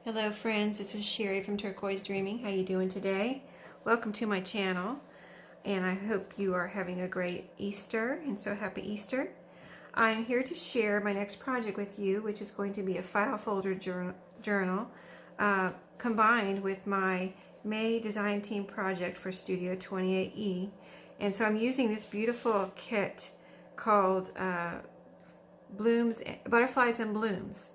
Hello friends, this is Sherry from Turquoise Dreaming. How you doing today? Welcome to my channel, and I hope you are having a great Easter, and so happy Easter. I'm here to share my next project with you, which is going to be a file folder journal combined with my May Design Team project for Studio 28E. And so I'm using this beautiful kit called Butterflies and Blooms.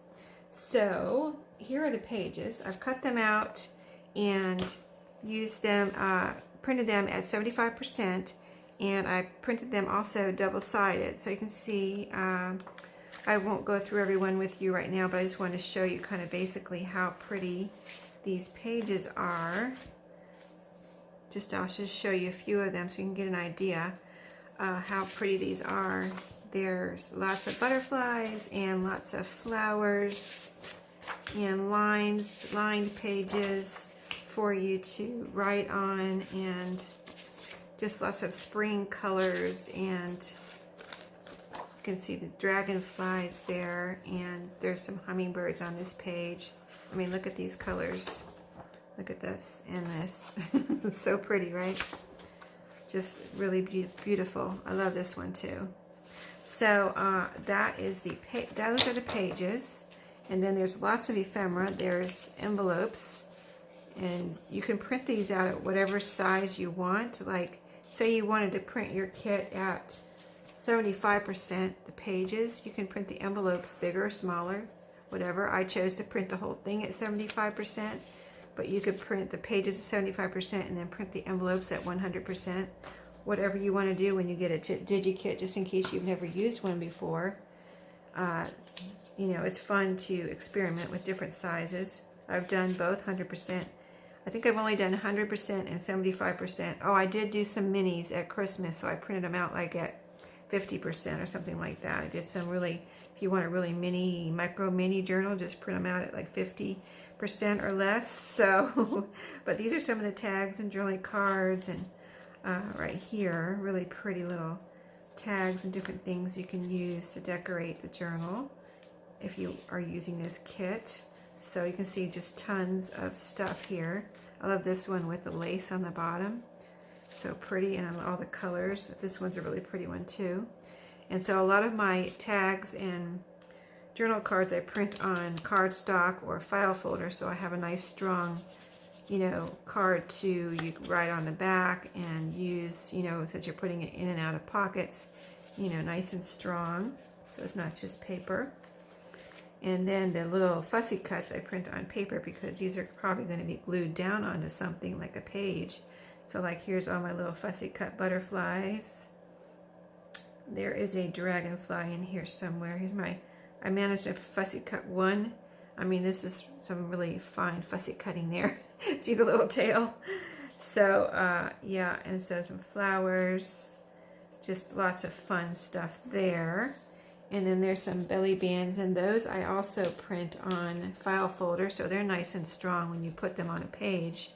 So here are the pages. I've cut them out and used them, printed them at 75%, and I printed them also double-sided. So you can see, I won't go through every one with you right now, but I just wanted to show you kind of basically how pretty these pages are. I'll just show you a few of them so you can get an idea how pretty these are. There's lots of butterflies and lots of flowers and lined pages for you to write on, and just lots of spring colors, and you can see the dragonflies there, and there's some hummingbirds on this page. I mean, look at these colors. Look at this and this. It's so pretty, right? Just really beautiful. I love this one too. So those are the pages, and then there's lots of ephemera. There's envelopes, and you can print these out at whatever size you want. Like, say you wanted to print your kit at 75% the pages, you can print the envelopes bigger or smaller, whatever. I chose to print the whole thing at 75%, but you could print the pages at 75% and then print the envelopes at 100%. Whatever you want to do when you get a digi-kit, just in case you've never used one before. You know, it's fun to experiment with different sizes. I've done both 100%. I think I've only done 100% and 75%. Oh, I did do some minis at Christmas, so I printed them out like at 50% or something like that. I did some really, if you want a really micro mini journal, just print them out at like 50% or less. So, but these are some of the tags and journaling cards, and right here, really pretty little tags and different things you can use to decorate the journal if you are using this kit. So you can see just tons of stuff here. I love this one with the lace on the bottom. So pretty, and all the colors. This one's a really pretty one too. And so a lot of my tags and journal cards I print on cardstock or file folder, so I have a nice strong, you know, card to you write on the back and use, you know, since you're putting it in and out of pockets, you know, nice and strong, so it's not just paper. And then the little fussy cuts I print on paper because these are probably going to be glued down onto something like a page. So like, here's all my little fussy cut butterflies. There is a dragonfly in here somewhere. Here's I managed to fussy cut one. I mean, this is some really fine fussy cutting there. See the little tail? So, yeah, and so some flowers, just lots of fun stuff there. And then there's some belly bands, and those I also print on file folder, so they're nice and strong. When you put them on a page,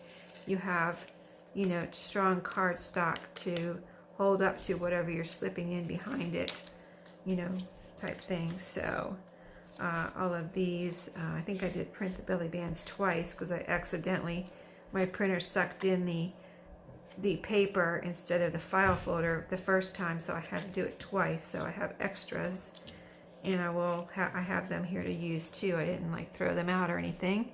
you have, you know, strong cardstock to hold up to whatever you're slipping in behind it, you know, type thing. So all of these, I think I did print the belly bands twice because I accidentally, my printer sucked in the paper instead of the file folder the first time, so I had to do it twice. So I have extras, and I have them here to use too. I didn't like throw them out or anything.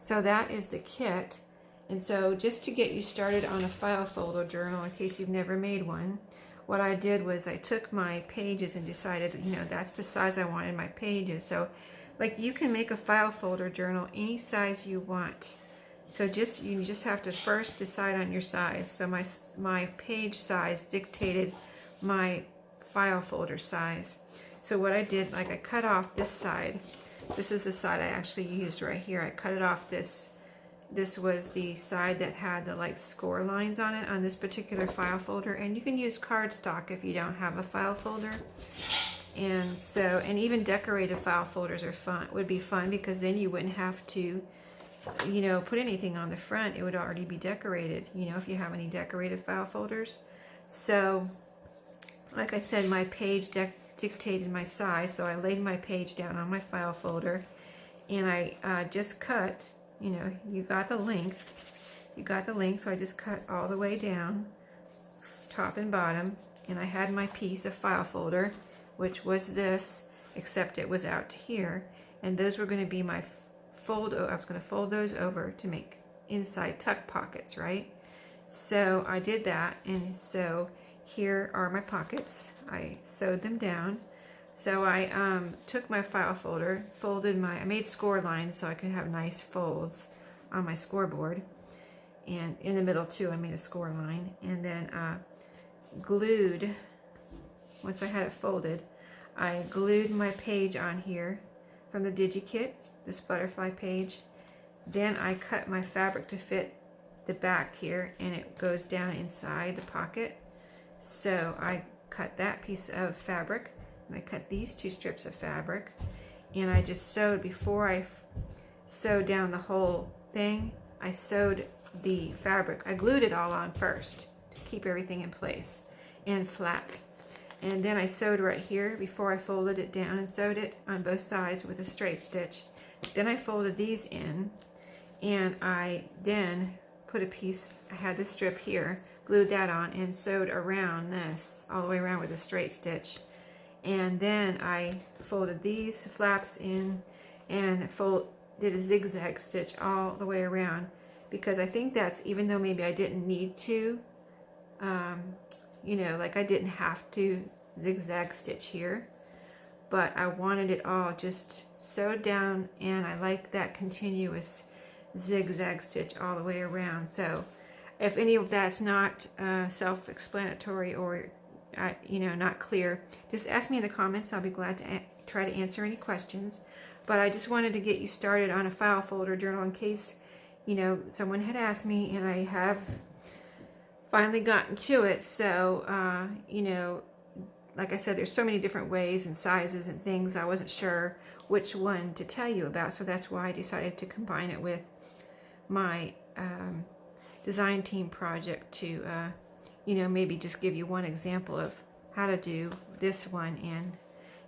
So that is the kit. And so just to get you started on a file folder journal, in case you've never made one, what I did was I took my pages and decided, you know, that's the size I wanted my pages. So like, you can make a file folder journal any size you want. So you just have to first decide on your size. So my page size dictated my file folder size. So what I did, like, I cut off this side. This is the side I actually used right here. I cut it off this was the side that had the like score lines on it on this particular file folder, and you can use cardstock if you don't have a file folder. And so, and even decorated file folders are would be fun because then you wouldn't have to, you know, put anything on the front. It would already be decorated, you know, if you have any decorated file folders. So like I said, my page dictated my size, so I laid my page down on my file folder, and I just cut, you know, you got the length, so I just cut all the way down, top and bottom, and I had my piece of file folder, which was this, except it was out to here, and those were going to be my I was going to fold those over to make inside tuck pockets, right? So I did that, and so here are my pockets. I sewed them down. So I took my file folder, I made score lines so I could have nice folds on my scoreboard, and in the middle too I made a score line, and then glued, once I had it folded, I glued my page on here from the DigiKit, this butterfly page. Then I cut my fabric to fit the back here, and it goes down inside the pocket. So I cut that piece of fabric, and I cut these 2 strips of fabric, and I just sewed, before I sewed down the whole thing, I sewed the fabric. I glued it all on first to keep everything in place and flat. And then I sewed right here before I folded it down, and sewed it on both sides with a straight stitch. Then I folded these in, and I then put a piece, I had this strip here, glued that on, and sewed around this all the way around with a straight stitch. And then I folded these flaps in and did a zigzag stitch all the way around, because I think that's, even though maybe I didn't need to, you know, like I didn't have to zigzag stitch here, but I wanted it all just sewed down, and I like that continuous zigzag stitch all the way around. So if any of that's not self-explanatory, or you know, not clear, just ask me in the comments. I'll be glad to try to answer any questions. But I just wanted to get you started on a file folder journal in case, you know, someone had asked me, and I have finally gotten to it. So you know, like I said, there's so many different ways and sizes and things. I wasn't sure which one to tell you about, so that's why I decided to combine it with my design team project to you know, maybe just give you one example of how to do this one. And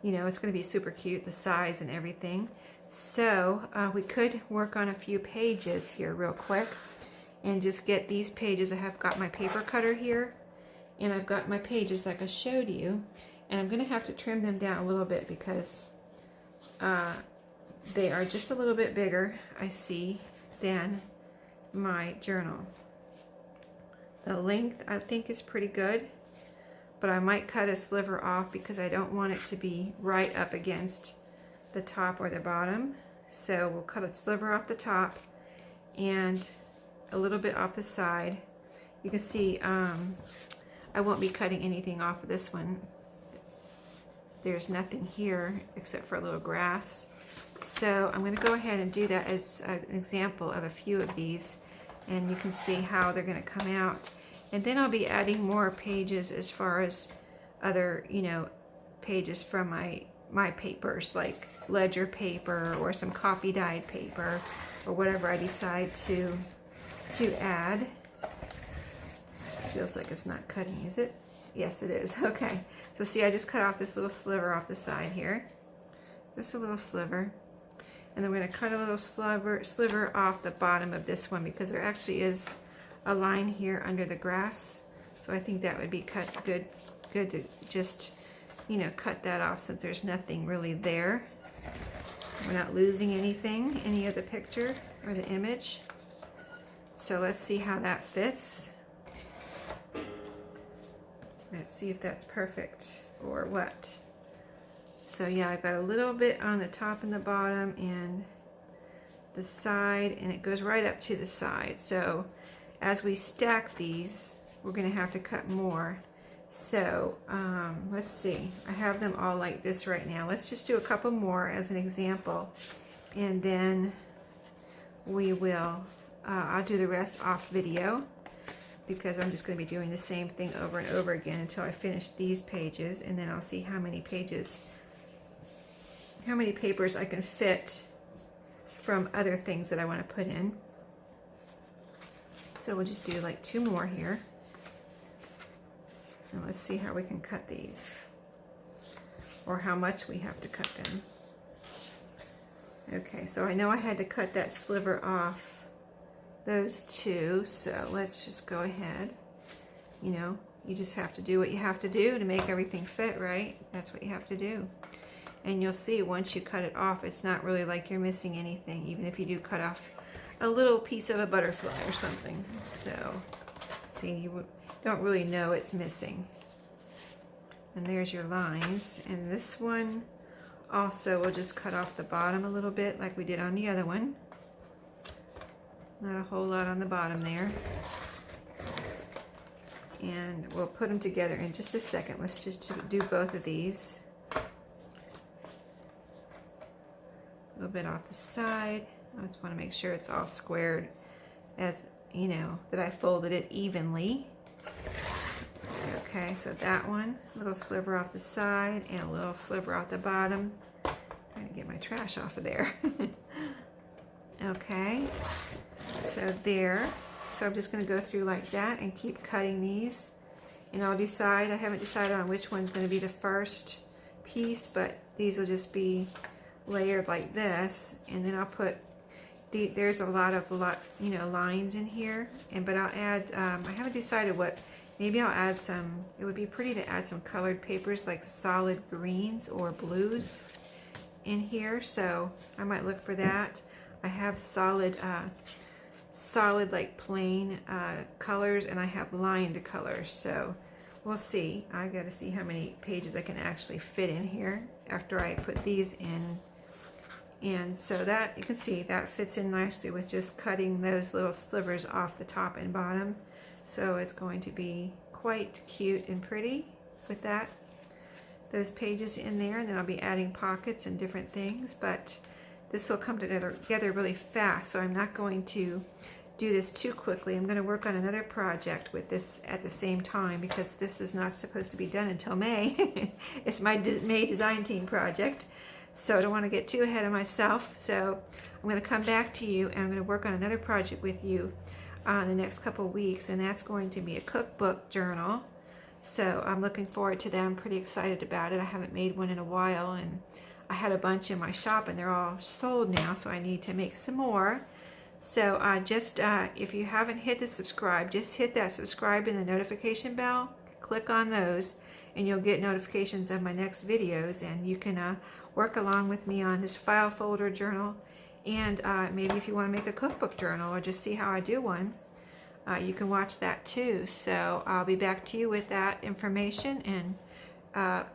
you know, it's going to be super cute, the size and everything. So we could work on a few pages here real quick and just get these pages. I have got my paper cutter here, and I've got my pages like I showed you, and I'm going to have to trim them down a little bit because they are just a little bit bigger, I see, than my journal. The length I think is pretty good, but I might cut a sliver off because I don't want it to be right up against the top or the bottom. So we'll cut a sliver off the top and a little bit off the side. You can see I won't be cutting anything off of this one. There's nothing here except for a little grass. So I'm going to go ahead and do that as an example of a few of these, and you can see how they're going to come out. And then I'll be adding more pages as far as other, you know, pages from my papers, like ledger paper or some coffee dyed paper or whatever I decide to add. Feels like it's not cutting, is it? Yes, it is. Okay. So see, I just cut off this little sliver off the side here. Just a little sliver. And then we're going to cut a little sliver off the bottom of this one, because there actually is a line here under the grass. So I think that would be good to just, you know, cut that off since there's nothing really there. We're not losing anything, any of the picture or the image. So let's see how that fits. Let's see if that's perfect or what. So yeah, I've got a little bit on the top and the bottom and the side, and it goes right up to the side. So as we stack these, we're going to have to cut more. So let's see, I have them all like this right now. Let's just do a couple more as an example, and then we will, I'll do the rest off video, because I'm just going to be doing the same thing over and over again until I finish these pages, and then I'll see how many papers I can fit from other things that I want to put in. So we'll just do like 2 more here, and let's see how we can cut these, or how much we have to cut them. Okay, so I know I had to cut that sliver off those two, so let's just go ahead. You know, you just have to do what you have to do to make everything fit, right? That's what you have to do. And you'll see once you cut it off, it's not really like you're missing anything, even if you do cut off a little piece of a butterfly or something. So, see, you don't really know it's missing. And there's your lines. And this one also, we'll just cut off the bottom a little bit like we did on the other one. Not a whole lot on the bottom there. And we'll put them together in just a second. Let's just do both of these. A little bit off the side. I just want to make sure it's all squared, as you know, that I folded it evenly. Okay, so that one, a little sliver off the side and a little sliver off the bottom. Trying to get my trash off of there. Okay, so there. So I'm just going to go through like that and keep cutting these. And I'll decide, I haven't decided on which one's going to be the first piece, but these will just be layered like this. And then I'll put, there's a lot, you know, lines in here. But I'll add, I haven't decided what, maybe I'll add some, it would be pretty to add some colored papers like solid greens or blues in here. So I might look for that. I have solid like plain colors, and I have lined colors, so we'll see. I got to see how many pages I can actually fit in here after I put these in. And so that, you can see that fits in nicely with just cutting those little slivers off the top and bottom. So it's going to be quite cute and pretty with that, those pages in there. And then I'll be adding pockets and different things, but this will come together really fast, so I'm not going to do this too quickly. I'm going to work on another project with this at the same time, because this is not supposed to be done until May. It's my May design team project, so I don't want to get too ahead of myself. So I'm going to come back to you, and I'm going to work on another project with you the next couple of weeks, and that's going to be a cookbook journal. So I'm looking forward to that. I'm pretty excited about it. I haven't made one in a while, and I had a bunch in my shop and they're all sold now, so I need to make some more. So if you haven't hit the subscribe, just hit that subscribe and the notification bell. Click on those and you'll get notifications of my next videos, and you can work along with me on this file folder journal. And maybe if you want to make a cookbook journal or just see how I do one, you can watch that too. So I'll be back to you with that information and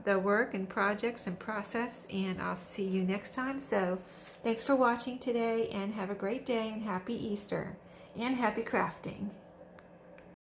the work and projects and process, and I'll see you next time. So thanks for watching today, and have a great day, and happy Easter and happy crafting.